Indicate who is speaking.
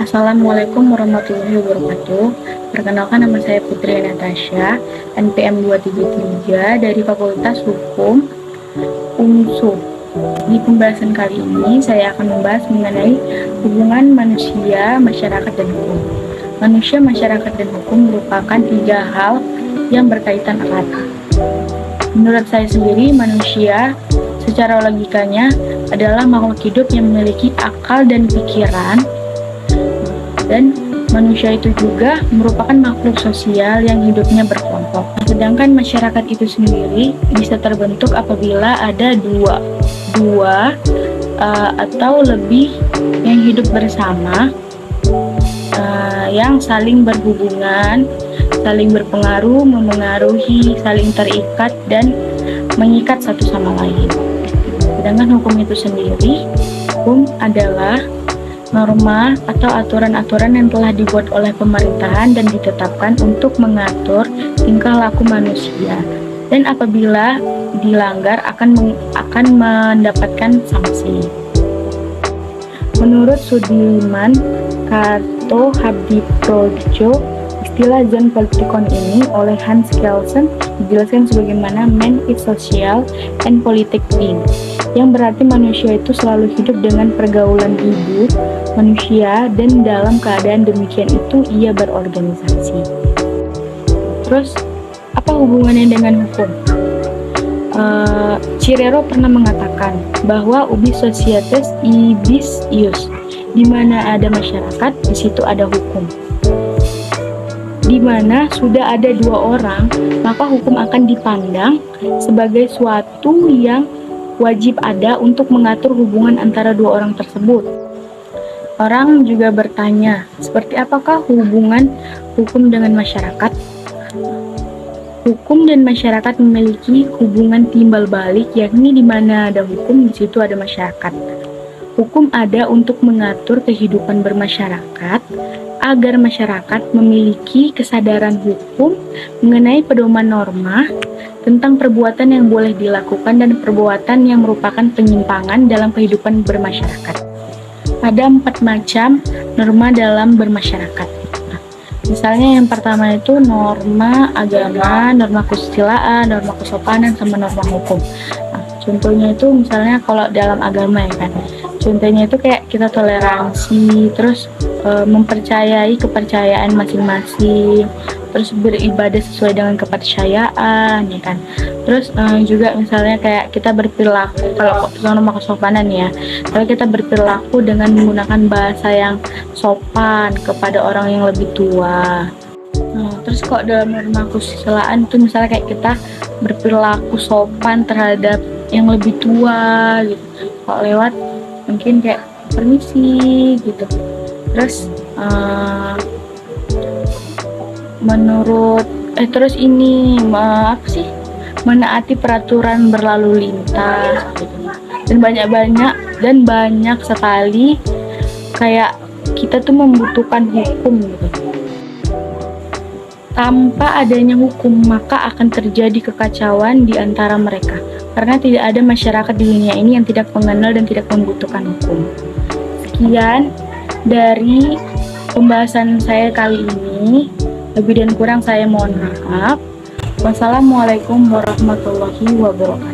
Speaker 1: Assalamualaikum warahmatullahi wabarakatuh. Perkenalkan, nama saya Putri Natasha, NPM 233 dari Fakultas Hukum UNSUH. Di pembahasan kali ini, saya akan membahas mengenai hubungan manusia, masyarakat, dan hukum. Manusia, masyarakat, dan hukum merupakan tiga hal yang berkaitan erat. Menurut saya sendiri, manusia secara logikanya adalah makhluk hidup yang memiliki akal dan pikiran, dan manusia itu juga merupakan makhluk sosial yang hidupnya berkelompok. Sedangkan masyarakat itu sendiri bisa terbentuk apabila ada dua atau lebih yang hidup bersama, yang saling berhubungan, saling berpengaruh, memengaruhi, saling terikat, dan mengikat satu sama lain. Sedangkan hukum itu sendiri, hukum adalah norma atau aturan-aturan yang telah dibuat oleh pemerintahan dan ditetapkan untuk mengatur tingkah laku manusia, dan apabila dilanggar akan mendapatkan sanksi. Menurut Sudirman Kartohabdiprodjo, istilah Zon Politikon ini oleh Hans Kelsen dijelaskan sebagaimana man is social and politic being, yang berarti manusia itu selalu hidup dengan pergaulan hidup manusia, dan dalam keadaan demikian itu ia berorganisasi. Terus, apa hubungannya dengan hukum? Cicero pernah mengatakan bahwa ubi societas ibis ius, di mana ada masyarakat, di situ ada hukum. Di mana sudah ada dua orang, maka hukum akan dipandang sebagai suatu yang wajib ada untuk mengatur hubungan antara dua orang tersebut. Orang juga bertanya, seperti apakah hubungan hukum dengan masyarakat? Hukum dan masyarakat memiliki hubungan timbal balik, yakni di mana ada hukum, di situ ada masyarakat. Hukum ada untuk mengatur kehidupan bermasyarakat, agar masyarakat memiliki kesadaran hukum mengenai pedoman norma tentang perbuatan yang boleh dilakukan dan perbuatan yang merupakan penyimpangan dalam kehidupan bermasyarakat. Ada 4 macam norma dalam bermasyarakat. Misalnya yang pertama itu norma agama, norma kesusilaan, norma kesopanan, sama norma hukum. Contohnya itu misalnya kalau dalam agama ya kan. Contohnya itu kayak kita toleransi, terus mempercayai kepercayaan masing-masing, terus beribadah sesuai dengan kepercayaan ya kan. Terus juga misalnya kayak kita berperilaku, kalau norma kesopanan ya, kalau kita berperilaku dengan menggunakan bahasa yang sopan kepada orang yang lebih tua. Terus kok dalam norma kesusilaan itu misalnya kayak kita berperilaku sopan terhadap yang lebih tua gitu, kok lewat mungkin kayak permisi gitu. Terus terus ini apa sih, menaati peraturan berlalu lintas gitu. dan banyak sekali kayak kita tuh membutuhkan hukum gitu. Tanpa adanya hukum maka akan terjadi kekacauan di antara mereka, karena tidak ada masyarakat di dunia ini yang tidak mengenal dan tidak membutuhkan hukum. Sekian dari pembahasan saya kali ini. Lebih dan kurang saya mohon maaf. Wassalamualaikum warahmatullahi wabarakatuh.